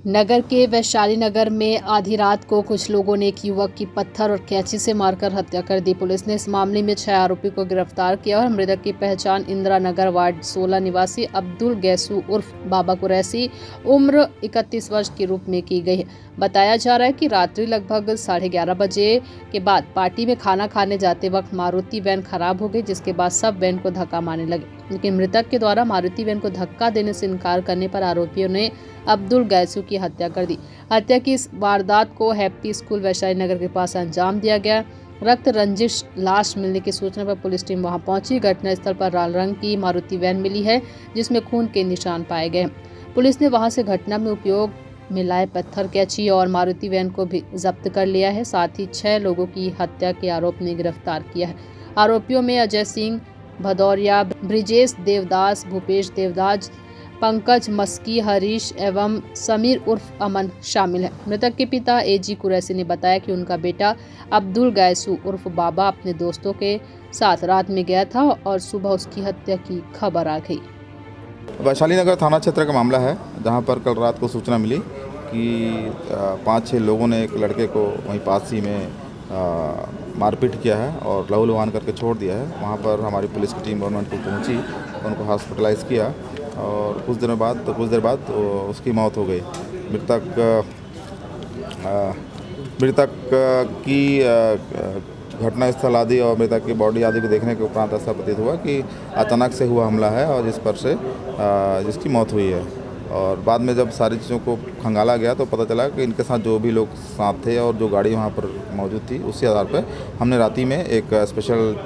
नगर के वैशाली नगर में आधी रात को कुछ लोगों ने एक युवक की पत्थर और कैंची से मारकर हत्या कर दी। पुलिस ने इस मामले में 6 आरोपी को गिरफ्तार किया और मृतक की पहचान इंदिरा नगर वार्ड 16 निवासी अब्दुल गैसू उर्फ बाबा कुरैशी उम्र 31 वर्ष के रूप में की गई है। बताया जा रहा है कि रात्रि लगभग 11:30 बजे के बाद पार्टी में खाना खाने जाते वक्त मारुति वैन खराब हो गई, जिसके बाद सब वैन को धक्का मारने लगे। लेकिन मृतक के द्वारा मारुति वैन को धक्का देने से इनकार करने पर आरोपियों ने अब्दुल गैसू की हत्या कर दी। हत्या की इस वारदात को हैप्पी स्कूल वैशाली नगर के पास अंजाम दिया गया। रक्त रंजिश लाश मिलने की सूचना पर पुलिस टीम वहां पहुंची। घटनास्थल पर लाल रंग की मारुति वैन मिली है, जिसमें खून के निशान पाए गए। पुलिस ने वहां से घटना में उपयोग में लाए पत्थर, कैंची और मारुति वैन को भी जब्त कर लिया है। साथ ही 6 लोगों की हत्या के आरोप में गिरफ्तार किया है। आरोपियों में अजय सिंह भदौरिया, ब्रिजेश देवदास, भूपेश देवदास, पंकज मस्की, हरीश एवं समीर उर्फ अमन शामिल है। मृतक के पिता एजी कुरैशी ने बताया कि उनका बेटा अब्दुल गैसू उर्फ बाबा अपने दोस्तों के साथ रात में गया था और सुबह उसकी हत्या की खबर आ गई। वैशाली नगर थाना क्षेत्र का मामला है, जहां पर कल रात को सूचना मिली कि 5-6 लोगों ने एक लड़के को वहीं पास ही में मारपीट किया है और लहू लुहान करके छोड़ दिया है। वहां पर हमारी पुलिस की टीम गवर्नमेंट को पहुंची, उनको हॉस्पिटलाइज किया और कुछ देर बाद उसकी मौत हो गई। मृतक की घटनास्थल आदि और मृतक की बॉडी आदि को देखने के उपरांत ऐसा प्रतीत हुआ कि अचानक से हुआ हमला है और जिस पर से जिसकी मौत हुई है। और बाद में जब सारी चीज़ों को खंगाला गया तो पता चला कि इनके साथ जो भी लोग साथ थे और जो गाड़ी वहाँ पर मौजूद थी, उसी आधार पर हमने राती में एक स्पेशल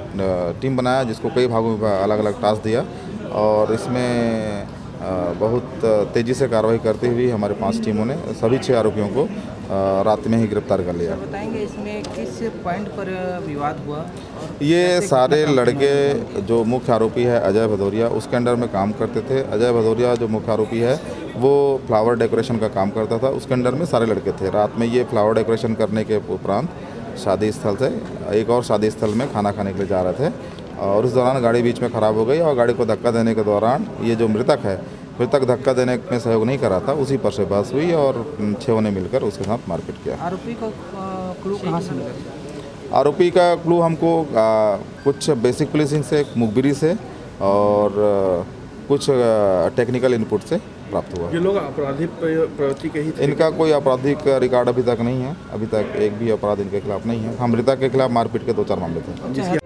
टीम बनाया, जिसको कई भागों में अलग अलग टास्क दिया और इसमें बहुत तेज़ी से कार्रवाई करते हुए हमारे 5 टीमों ने सभी 6 आरोपियों को रात में ही गिरफ्तार कर लिया। बताएंगे इसमें किस पॉइंट पर विवाद हुआ? ये सारे लड़के, जो मुख्य आरोपी है अजय भदौरिया, उसके अंडर में काम करते थे। अजय भदौरिया जो मुख्य आरोपी है वो फ्लावर डेकोरेशन का काम करता था, उसके अंडर में सारे लड़के थे। रात में ये फ्लावर डेकोरेशन करने के उपरांत शादी स्थल से एक और शादी स्थल में खाना खाने के लिए जा रहे थे और उस दौरान गाड़ी बीच में ख़राब हो गई और गाड़ी को धक्का देने के दौरान ये जो मृतक धक्का देने में सहयोग नहीं कर रहा था, उसी पर से बहस हुई और 6 ने मिलकर उसके साथ मारपीट किया। आरोपी का क्लू कहाँ से मिला? आरोपी का क्लू हमको कुछ बेसिक पुलिसिंग से, मुखबिरी से और कुछ टेक्निकल इनपुट से प्राप्त हुआ। ये लोग आपराधिक प्रवृत्ति के ही थे? इनका कोई आपराधिक रिकॉर्ड अभी तक नहीं है, अभी तक एक भी अपराध इनके खिलाफ नहीं है। हम मृतक के खिलाफ मारपीट के 2-4 मामले थे।